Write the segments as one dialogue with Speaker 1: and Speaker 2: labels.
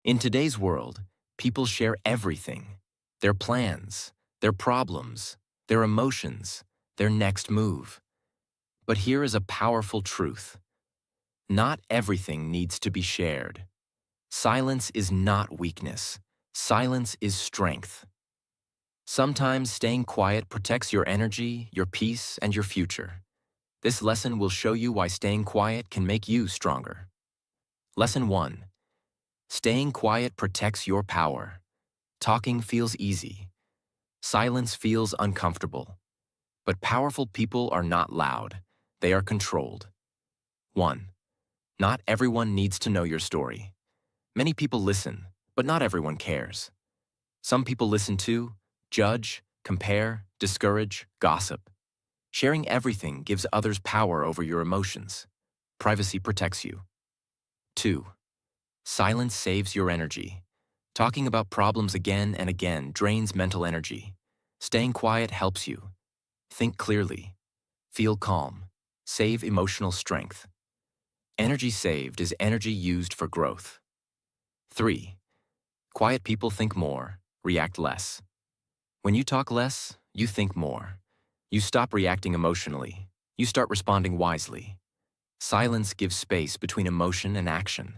Speaker 1: In today's world, people share everything: their plans, their problems, their emotions, their next move. But here is a powerful truth. Not everything needs to be shared. Silence is not weakness. Silence is strength. Sometimes staying quiet protects your energy, your peace, and your future. This lesson will show you why staying quiet can make you stronger. Lesson 1. Staying quiet protects your power. Talking feels easy. Silence feels uncomfortable. But powerful people are not loud. They are controlled. 1. Not everyone needs to know your story. Many people listen, but not everyone cares. Some people listen to, judge, compare, discourage, gossip. Sharing everything gives others power over your emotions. Privacy protects you. 2. Silence saves your energy. Talking about problems again and again drains mental energy. Staying quiet helps you. Think clearly. Feel calm. Save emotional strength. Energy saved is energy used for growth. 3. Quiet people think more, react less. When you talk less, you think more. You stop reacting emotionally. You start responding wisely. Silence gives space between emotion and action.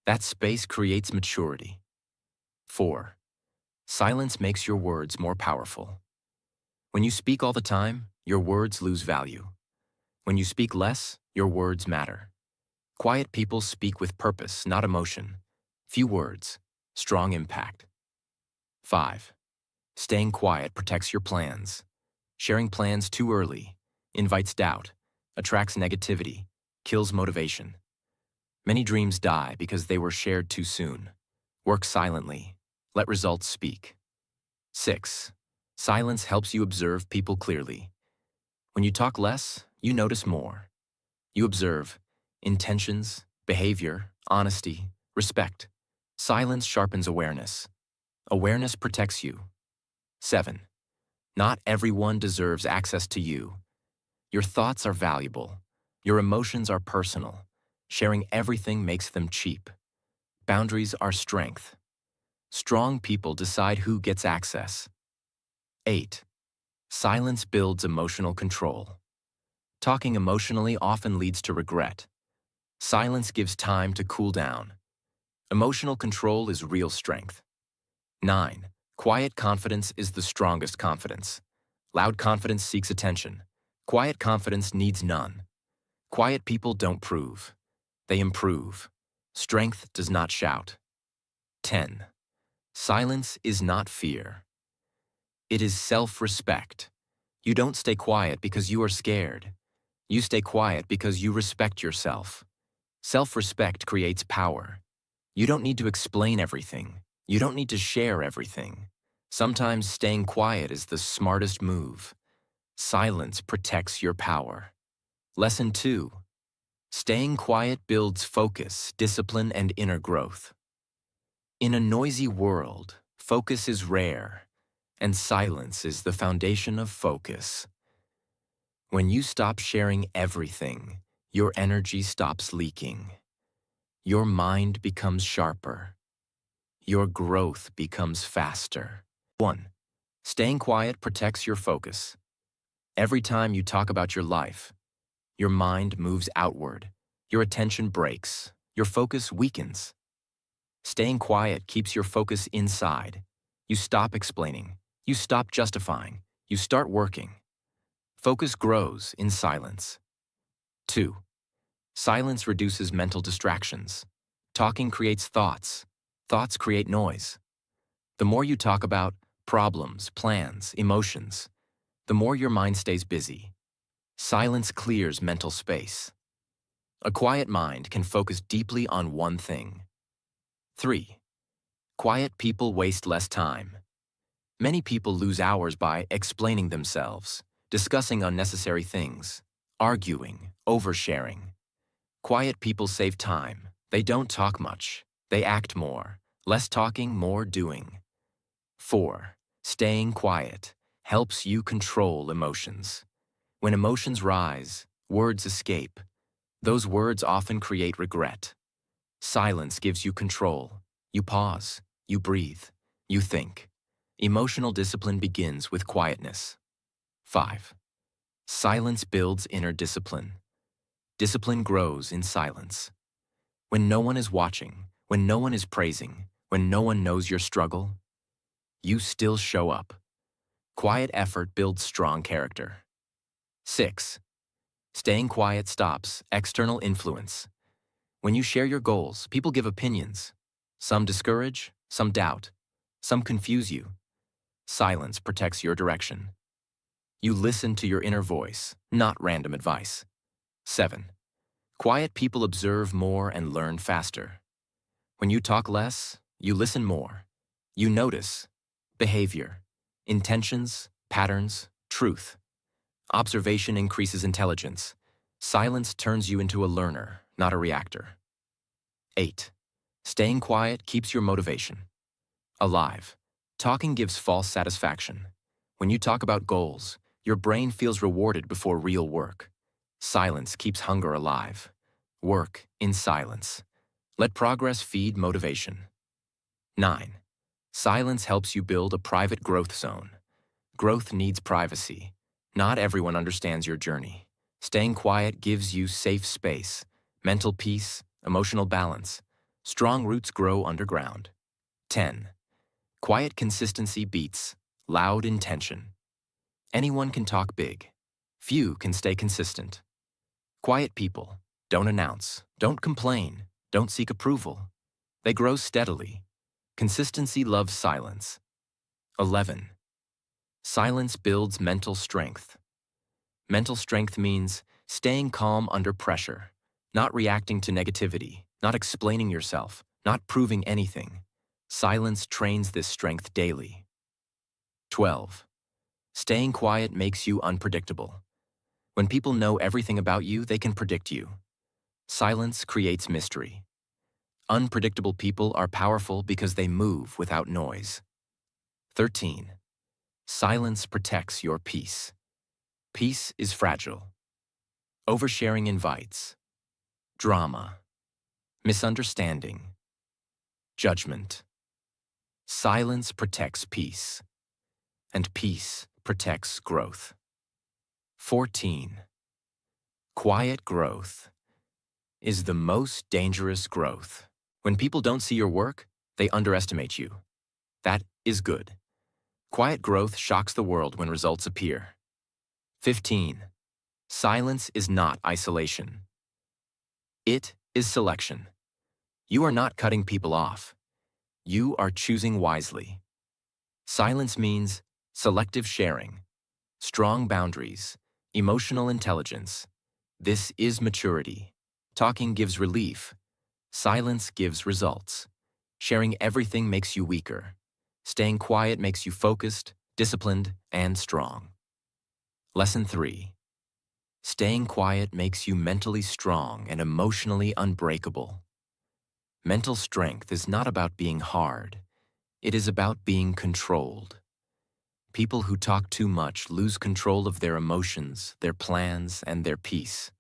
Speaker 1: That space creates maturity. 4. Silence makes your words more powerful. When you speak all the time, your words lose value. When you speak less, your words matter. Quiet people speak with purpose, not emotion. Few words, strong impact. 5. Staying quiet protects your plans. Sharing plans too early invites doubt, attracts negativity, kills motivation. Many dreams die because they were shared too soon. Work silently. Let results speak. 6. Silence helps you observe people clearly. When you talk less, you notice more. You observe intentions, behavior, honesty, respect. Silence sharpens awareness. Awareness protects you. 7. Not everyone deserves access to you. Your thoughts are valuable. Your emotions are personal. Sharing everything makes them cheap. Boundaries are strength. Strong people decide who gets access. 8. Silence builds emotional control. Talking emotionally often leads to regret. Silence gives time to cool down. Emotional control is real strength. 9. Quiet confidence is the strongest confidence. Loud confidence seeks attention. Quiet confidence needs none. Quiet people don't prove. They improve. Strength does not shout. 10. Silence is not fear. It is self-respect. You don't stay quiet because you are scared. You stay quiet because you respect yourself. Self-respect creates power. You don't need to explain everything. You don't need to share everything. Sometimes staying quiet is the smartest move. Silence protects your power. Lesson 2. Staying quiet builds focus, discipline, and inner growth. In a noisy world, focus is rare, and silence is the foundation of focus. When you stop sharing everything, your energy stops leaking. Your mind becomes sharper. Your growth becomes faster. 1. Staying quiet protects your focus. Every time you talk about your life, your mind moves outward. Your attention breaks. Your focus weakens. Staying quiet keeps your focus inside. You stop explaining. You stop justifying. You start working. Focus grows in silence. 2. Silence reduces mental distractions. Talking creates thoughts. Thoughts create noise. The more you talk about problems, plans, emotions, the more your mind stays busy. Silence clears mental space. A quiet mind can focus deeply on one thing. 3. Quiet people waste less time. Many people lose hours by explaining themselves, discussing unnecessary things, arguing, oversharing. Quiet people save time. They don't talk much. They act more. Less talking, more doing. 4. Staying quiet helps you control emotions. When emotions rise, words escape. Those words often create regret. Silence gives you control. You pause, you breathe, you think. Emotional discipline begins with quietness. 5. Silence builds inner discipline. Discipline grows in silence. When no one is watching, when no one is praising, when no one knows your struggle, you still show up. Quiet effort builds strong character. 6. Staying quiet stops external influence. When you share your goals, people give opinions. Some discourage, some doubt, some confuse you. Silence protects your direction. You listen to your inner voice, not random advice. 7. Quiet people observe more and learn faster. When you talk less, you listen more. You notice behavior, intentions, patterns, truth. Observation increases intelligence. Silence turns you into a learner, not a reactor. 8. Staying quiet keeps your motivation alive. Talking gives false satisfaction. When you talk about goals, your brain feels rewarded before real work. Silence keeps hunger alive. Work in silence. Let progress feed motivation. 9. Silence helps you build a private growth zone. Growth needs privacy. Not everyone understands your journey. Staying quiet gives you safe space, mental peace, emotional balance. Strong roots grow underground. 10. Quiet consistency beats loud intention. Anyone can talk big. Few can stay consistent. Quiet people don't announce, don't complain, don't seek approval. They grow steadily. Consistency loves silence. 11. Silence builds mental strength. Mental strength means staying calm under pressure, not reacting to negativity, not explaining yourself, not proving anything. Silence trains this strength daily. 12. Staying quiet makes you unpredictable. When people know everything about you, they can predict you. Silence creates mystery. Unpredictable people are powerful because they move without noise. 13. Silence protects your peace. Peace is fragile. Oversharing invites drama, misunderstanding, judgment. Silence protects peace, and peace protects growth. 14. Quiet growth is the most dangerous growth. When people don't see your work, they underestimate you. That is good. Quiet growth shocks the world when results appear. 15. Silence is not isolation. It is selection. You are not cutting people off. You are choosing wisely. Silence means selective sharing, strong boundaries, emotional intelligence. This is maturity. Talking gives relief. Silence gives results. Sharing everything makes you weaker. Staying quiet makes you focused, disciplined, and strong. Lesson 3. Staying quiet makes you mentally strong and emotionally unbreakable. Mental strength is not about being hard. It is about being controlled. People who talk too much lose control of their emotions, their plans, and their peace.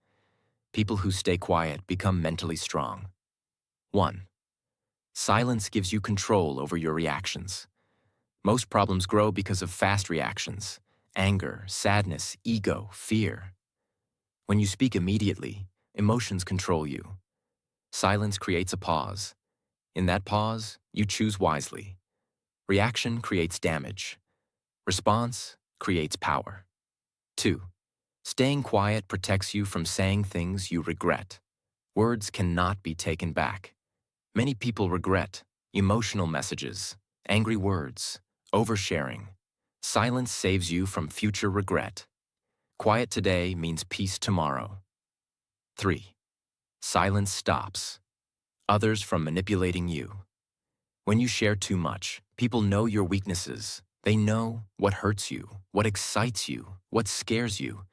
Speaker 1: People who stay quiet become mentally strong. 1. Silence gives you control over your reactions. Most problems grow because of fast reactions: anger, sadness, ego, fear. When you speak immediately, emotions control you. Silence creates a pause. In that pause, you choose wisely. Reaction creates damage. Response creates power. 2. Staying quiet protects you from saying things you regret. Words cannot be taken back. Many people regret emotional messages, angry words, oversharing. Silence saves you from future regret. Quiet today means peace tomorrow. 3. Silence stops others from manipulating you. When you share too much, people know your weaknesses. They know what hurts you, what excites you, what scares you.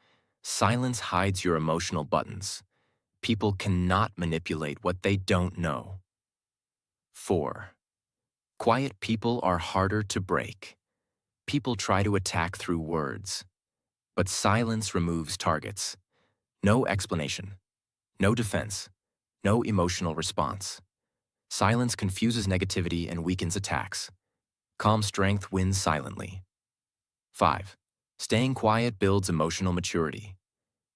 Speaker 1: Silence hides your emotional buttons. People cannot manipulate what they don't know. 4. Quiet people are harder to break. People try to attack through words, but silence removes targets. No explanation, no defense, no emotional response. Silence confuses negativity and weakens attacks. Calm strength wins silently. 5. Staying quiet builds emotional maturity.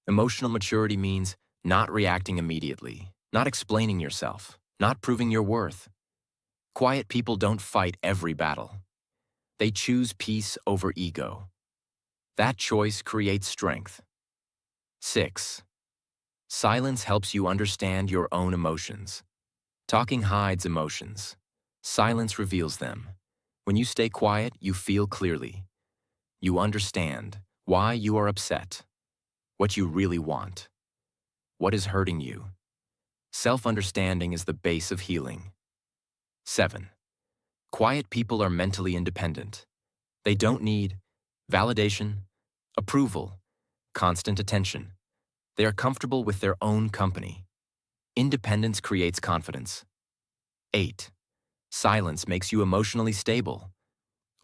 Speaker 1: Emotional maturity means not reacting immediately, not explaining yourself, not proving your worth. Quiet people don't fight every battle. They choose peace over ego. That choice creates strength. 6. Silence helps you understand your own emotions. Talking hides emotions. Silence reveals them. When you stay quiet, you feel clearly. You understand why you are upset, what you really want, what is hurting you. Self-understanding is the base of healing. 7. Quiet people are mentally independent. They don't need validation, approval, constant attention. They are comfortable with their own company. Independence creates confidence. 8. Silence makes you emotionally stable.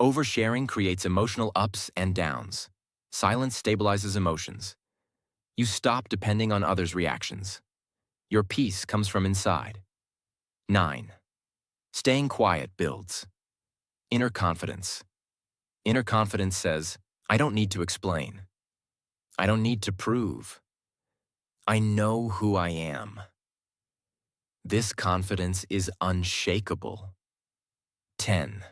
Speaker 1: Oversharing creates emotional ups and downs. Silence stabilizes emotions. You stop depending on others' reactions. Your peace comes from inside. 9. Staying quiet builds inner confidence. Inner confidence says, I don't need to explain. I don't need to prove. I know who I am. This confidence is unshakable. 10.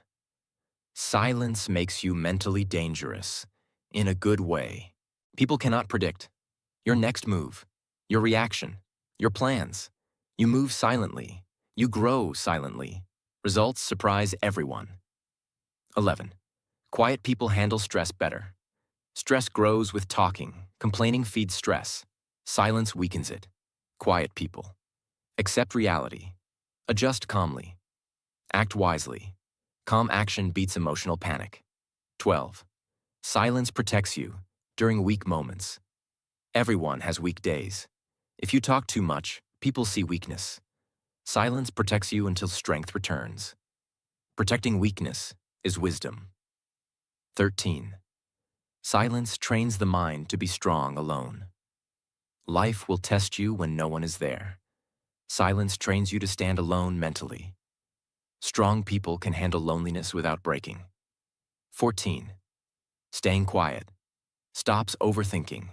Speaker 1: Silence makes you mentally dangerous, in a good way. People cannot predict your next move, your reaction, your plans. You move silently. You grow silently. Results surprise everyone. 11. Quiet people handle stress better. Stress grows with talking. Complaining feeds stress. Silence weakens it. Quiet people accept reality. Adjust calmly. Act wisely. Calm action beats emotional panic. 12. Silence protects you during weak moments. Everyone has weak days. If you talk too much, people see weakness. Silence protects you until strength returns. Protecting weakness is wisdom. 13. Silence trains the mind to be strong alone. Life will test you when no one is there. Silence trains you to stand alone mentally. Strong people can handle loneliness without breaking. 14. Staying quiet stops overthinking.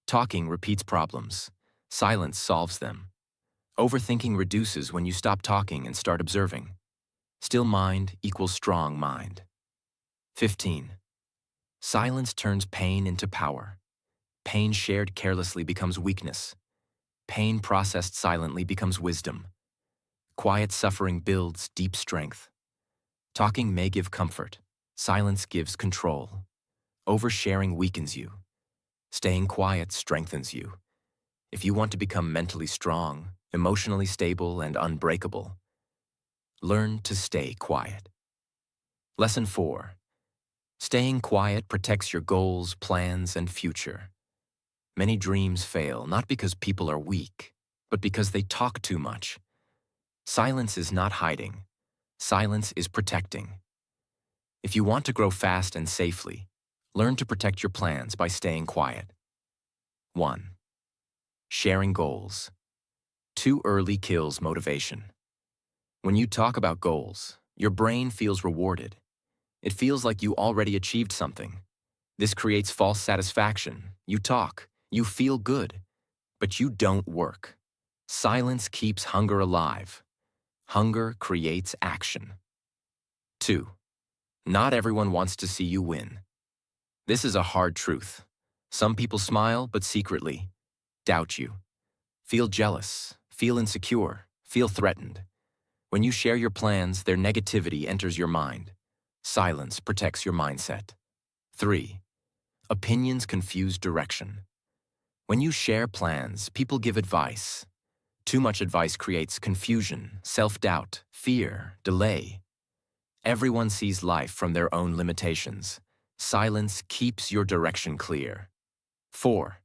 Speaker 1: Talking repeats problems. Silence solves them. Overthinking reduces when you stop talking and start observing. Still mind equals strong mind. 15. Silence turns pain into power. Pain shared carelessly becomes weakness. Pain processed silently becomes wisdom. Quiet suffering builds deep strength. Talking may give comfort. Silence gives control. Oversharing weakens you. Staying quiet strengthens you. If you want to become mentally strong, emotionally stable, and unbreakable, learn to stay quiet. Lesson 4. Staying quiet protects your goals, plans, and future. Many dreams fail not because people are weak, but because they talk too much. Silence is not hiding. Silence is protecting. If you want to grow fast and safely, learn to protect your plans by staying quiet. 1. Sharing goals. Too early kills motivation. When you talk about goals, your brain feels rewarded. It feels like you already achieved something. This creates false satisfaction. You talk, you feel good, but you don't work. Silence keeps hunger alive. Hunger creates action. 2. Not everyone wants to see you win. This is a hard truth. Some people smile, but secretly doubt you. Feel jealous, feel insecure, feel threatened. When you share your plans, their negativity enters your mind. Silence protects your mindset. 3. Opinions confuse direction. When you share plans, people give advice. Too much advice creates confusion, self-doubt, fear, delay. Everyone sees life from their own limitations. Silence keeps your direction clear. 4.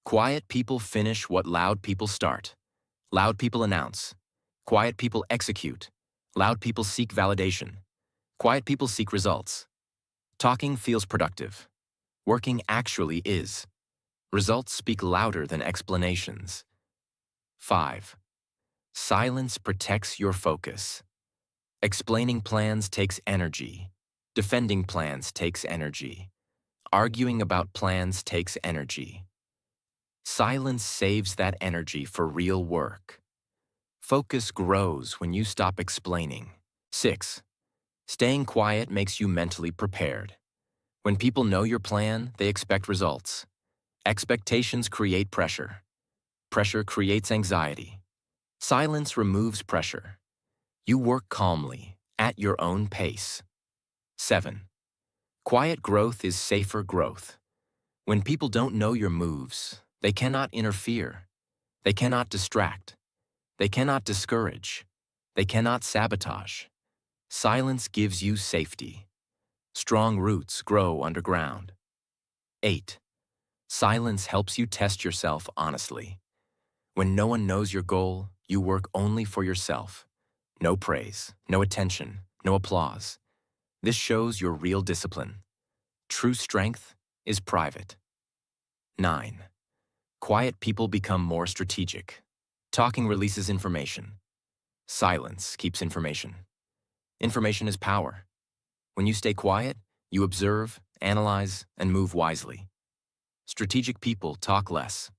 Speaker 1: Quiet people finish what loud people start. Loud people announce. Quiet people execute. Loud people seek validation. Quiet people seek results. Talking feels productive. Working actually is. Results speak louder than explanations. 5. Silence protects your focus. Explaining plans takes energy. Defending plans takes energy. Arguing about plans takes energy. Silence saves that energy for real work. Focus grows when you stop explaining. 6. Staying quiet makes you mentally prepared. When people know your plan, they expect results. Expectations create pressure. Pressure creates anxiety. Silence removes pressure. You work calmly, at your own pace. 7. Quiet growth is safer growth. When people don't know your moves, they cannot interfere. They cannot distract. They cannot discourage. They cannot sabotage. Silence gives you safety. Strong roots grow underground. 8. Silence helps you test yourself honestly. When no one knows your goal, you work only for yourself. No praise, no attention, no applause. This shows your real discipline. True strength is private. 9. Quiet people become more strategic. Talking releases information. Silence keeps information. Information is power. When you stay quiet, you observe, analyze, and move wisely. Strategic people talk less.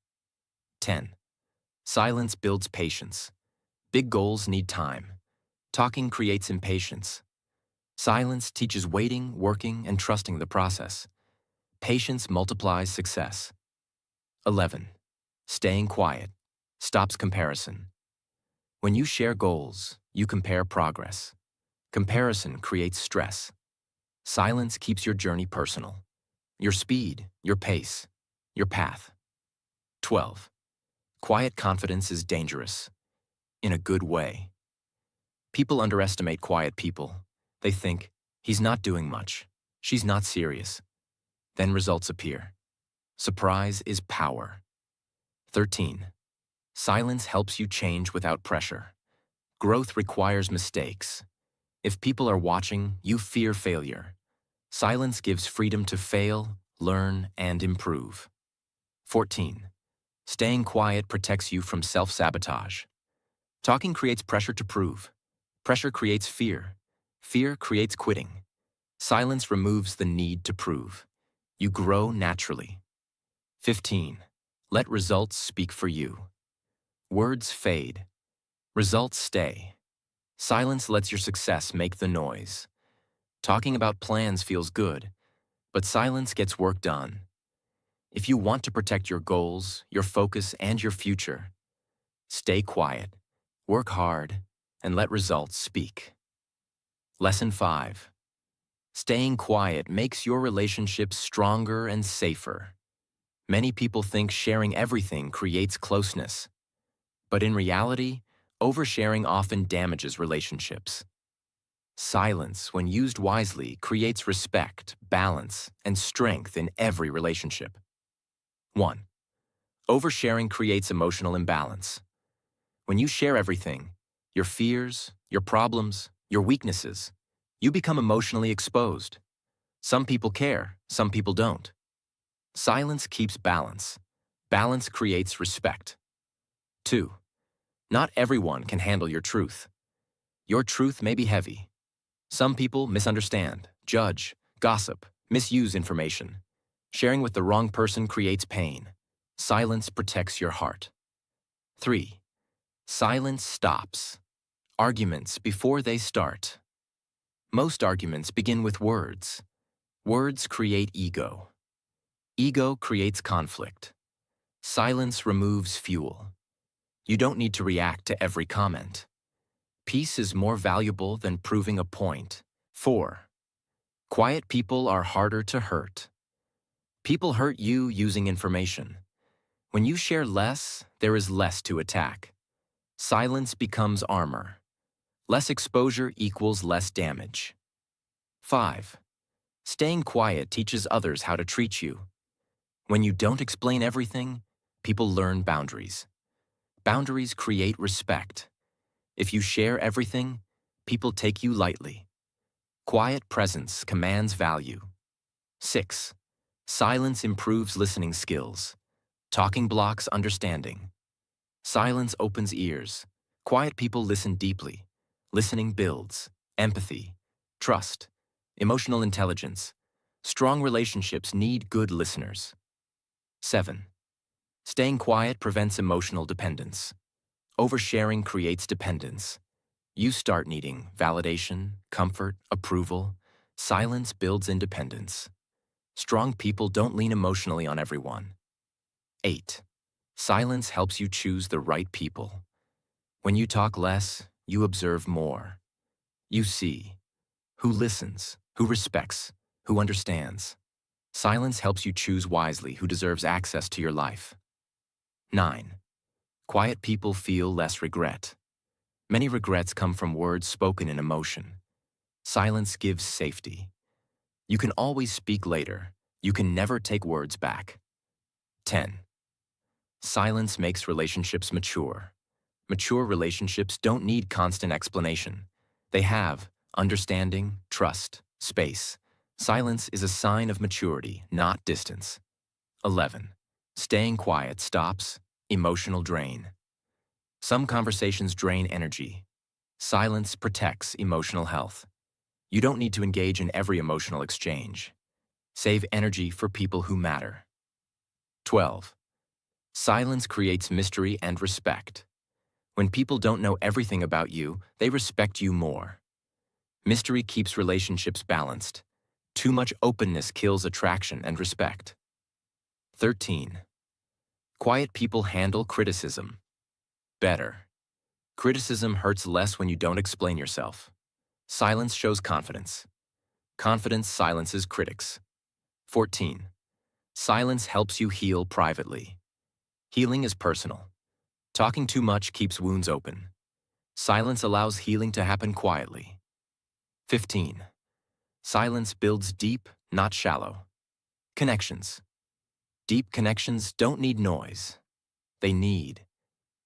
Speaker 1: 10. Silence builds patience. Big goals need time. Talking creates impatience. Silence teaches waiting, working, and trusting the process. Patience multiplies success. 11. Staying quiet stops comparison. When you share goals, you compare progress. Comparison creates stress. Silence keeps your journey personal. Your speed, your pace, your path. 12. Quiet confidence is dangerous. In a good way. People underestimate quiet people. They think, he's not doing much. She's not serious. Then results appear. Surprise is power. 13. Silence helps you change without pressure. Growth requires mistakes. If people are watching, you fear failure. Silence gives freedom to fail, learn, and improve. 14. Staying quiet protects you from self-sabotage. Talking creates pressure to prove. Pressure creates fear. Fear creates quitting. Silence removes the need to prove. You grow naturally. 15. Let results speak for you. Words fade. Results stay. Silence lets your success make the noise. Talking about plans feels good, but silence gets work done. If you want to protect your goals, your focus, and your future, stay quiet, work hard, and let results speak. Lesson 5. Staying quiet makes your relationships stronger and safer. Many people think sharing everything creates closeness. But in reality, oversharing often damages relationships. Silence, when used wisely, creates respect, balance, and strength in every relationship. 1. Oversharing creates emotional imbalance. When you share everything, your fears, your problems, your weaknesses, you become emotionally exposed. Some people care, some people don't. Silence keeps balance. Balance creates respect. 2. Not everyone can handle your truth. Your truth may be heavy. Some people misunderstand, judge, gossip, misuse information. Sharing with the wrong person creates pain. Silence protects your heart. 3. Silence stops arguments before they start. Most arguments begin with words. Words create ego. Ego creates conflict. Silence removes fuel. You don't need to react to every comment. Peace is more valuable than proving a point. 4. Quiet people are harder to hurt. People hurt you using information. When you share less, there is less to attack. Silence becomes armor. Less exposure equals less damage. 5. Staying quiet teaches others how to treat you. When you don't explain everything, people learn boundaries. Boundaries create respect. If you share everything, people take you lightly. Quiet presence commands value. 6. Silence improves listening skills. Talking blocks understanding. Silence opens ears. Quiet people listen deeply. Listening builds empathy, trust, emotional intelligence. Strong relationships need good listeners. 7. Staying quiet prevents emotional dependence. Oversharing creates dependence. You start needing validation, comfort, approval. Silence builds independence. Strong people don't lean emotionally on everyone. 8. Silence helps you choose the right people. When you talk less, you observe more. You see who listens, who respects, who understands. Silence helps you choose wisely who deserves access to your life. 9. Quiet people feel less regret. Many regrets come from words spoken in emotion. Silence gives safety. You can always speak later. You can never take words back. 10. Silence makes relationships mature. Mature relationships don't need constant explanation. They have understanding, trust, space. Silence is a sign of maturity, not distance. 11. Staying quiet stops emotional drain. Some conversations drain energy. Silence protects emotional health. You don't need to engage in every emotional exchange. Save energy for people who matter. 12. Silence creates mystery and respect. When people don't know everything about you, they respect you more. Mystery keeps relationships balanced. Too much openness kills attraction and respect. 13. Quiet people handle criticism better. Criticism hurts less when you don't explain yourself. Silence shows confidence. Confidence silences critics. 14. Silence helps you heal privately. Healing is personal. Talking too much keeps wounds open. Silence allows healing to happen quietly. 15. Silence builds deep, not shallow. Connections. Deep connections don't need noise. They need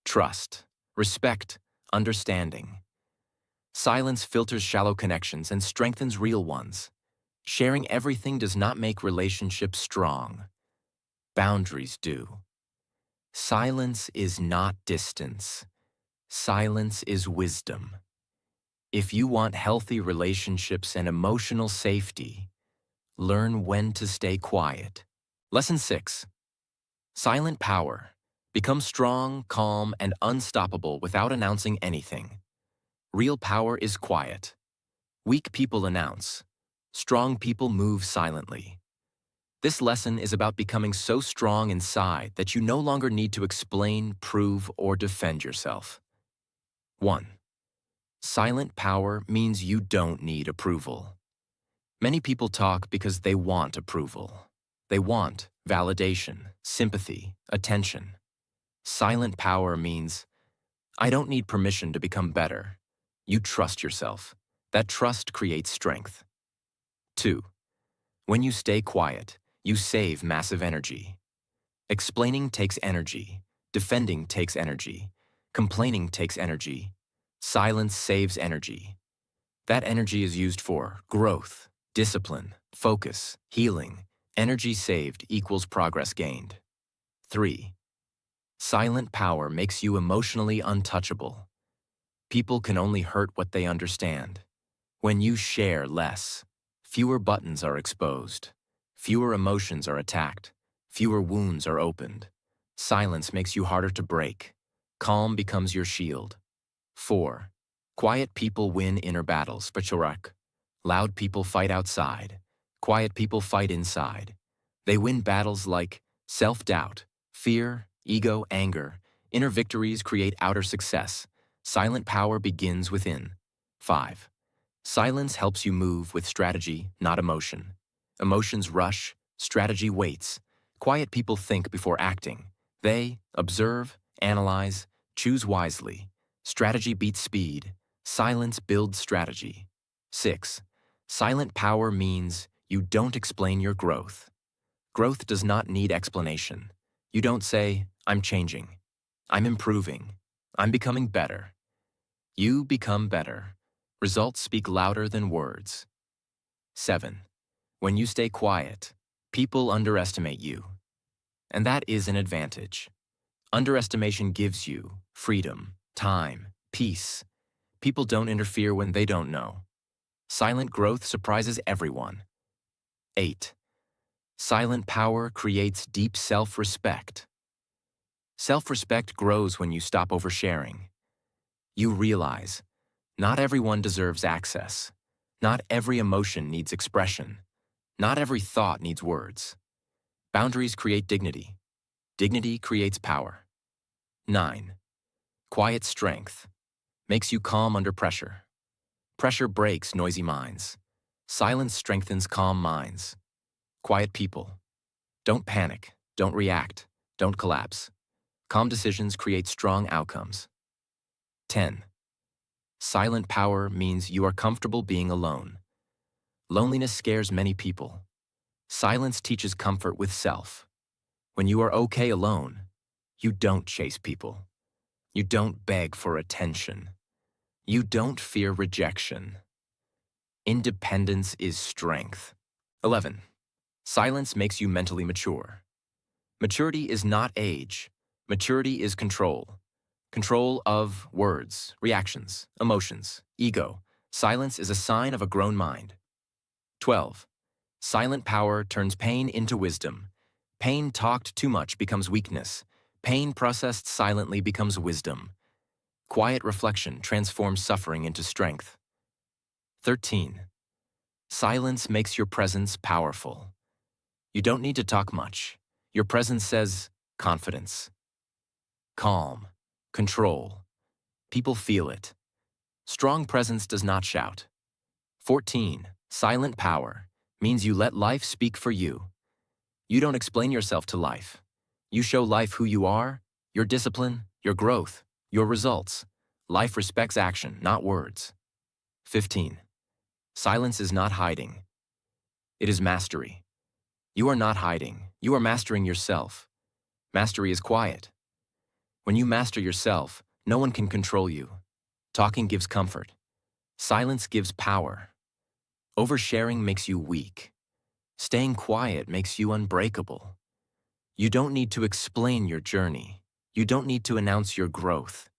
Speaker 1: trust, respect, understanding. Silence filters shallow connections and strengthens real ones. Sharing everything does not make relationships strong. Boundaries do. Silence is not distance. Silence is wisdom. If you want healthy relationships and emotional safety, learn when to stay quiet. Lesson 6. Silent power. Become strong, calm, and unstoppable without announcing anything. Real power is quiet. Weak people announce. Strong people move silently. This lesson is about becoming so strong inside that you no longer need to explain, prove, or defend yourself. 1. Silent power means you don't need approval. Many people talk because they want approval. They want validation, sympathy, attention. Silent power means, I don't need permission to become better. You trust yourself. That trust creates strength. 2. When you stay quiet, you save massive energy. Explaining takes energy. Defending takes energy. Complaining takes energy. Silence saves energy. That energy is used for growth, discipline, focus, healing. Energy saved equals progress gained. 3. Silent power makes you emotionally untouchable. People can only hurt what they understand. When you share less, fewer buttons are exposed. Fewer emotions are attacked. Fewer wounds are opened. Silence makes you harder to break. Calm becomes your shield. 4. Quiet people win inner battles, Pachorak. Loud people fight outside. Quiet people fight inside. They win battles like self-doubt, fear, ego, anger. Inner victories create outer success. Silent power begins within. 5. Silence helps you move with strategy, not emotion. Emotions rush, strategy waits. Quiet people think before acting. They observe, analyze, choose wisely. Strategy beats speed. Silence builds strategy. 6. Silent power means you don't explain your growth. Growth does not need explanation. You don't say, I'm changing. I'm improving. I'm becoming better. You become better. Results speak louder than words. 7. When you stay quiet, people underestimate you. And that is an advantage. Underestimation gives you freedom, time, Peace. People don't interfere when they don't know. Silent growth surprises everyone. 8. Silent power creates deep self-respect. Self-respect grows when you stop oversharing. You realize, not everyone deserves access. Not every emotion needs expression. Not every thought needs words. Boundaries create dignity. Dignity creates power. 9. Quiet strength. Makes you calm under pressure. Pressure breaks noisy minds. Silence strengthens calm minds. Quiet people. Don't panic. Don't react. Don't collapse. Calm decisions create strong outcomes. 10. Silent power means you are comfortable being alone. Loneliness scares many people. Silence teaches comfort with self. When you are okay alone, you don't chase people. You don't beg for attention. You don't fear rejection. Independence is strength. 11. Silence makes you mentally mature. Maturity is not age. Maturity is control. Control of words, reactions, emotions, ego. Silence is a sign of a grown mind. 12. Silent power turns pain into wisdom. Pain talked too much becomes weakness. Pain processed silently becomes wisdom. Quiet reflection transforms suffering into strength. 13. Silence makes your presence powerful. You don't need to talk much. Your presence says confidence, calm, control. People feel it. Strong presence does not shout. 14. Silent power means you let life speak for you. You don't explain yourself to life. You show life who you are, your discipline, your growth, your results. Life respects action, not words. 15. Silence is not hiding. It is mastery. You are not hiding. You are mastering yourself. Mastery is quiet. When you master yourself, no one can control you. Talking gives comfort. Silence gives power. Oversharing makes you weak. Staying quiet makes you unbreakable. You don't need to explain your journey. You don't need to announce your growth.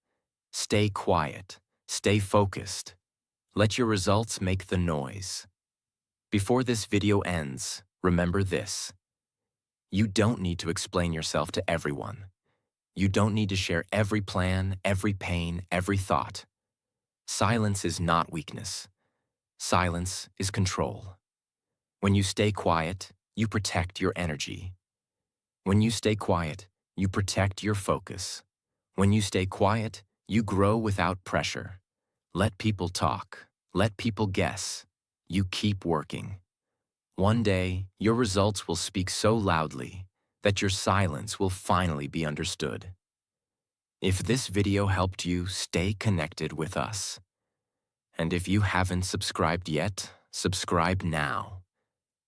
Speaker 1: Stay quiet. Stay focused. Let your results make the noise. Before this video ends, remember this. You don't need to explain yourself to everyone. You don't need to share every plan, every pain, every thought. Silence is not weakness. Silence is control. When you stay quiet, you protect your energy. When you stay quiet, you protect your focus. When you stay quiet, you grow without pressure. Let people talk. Let people guess. You keep working. One day, your results will speak so loudly that your silence will finally be understood. If this video helped you, stay connected with us. And if you haven't subscribed yet, subscribe now.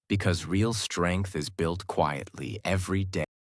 Speaker 1: Because real strength is built quietly every day.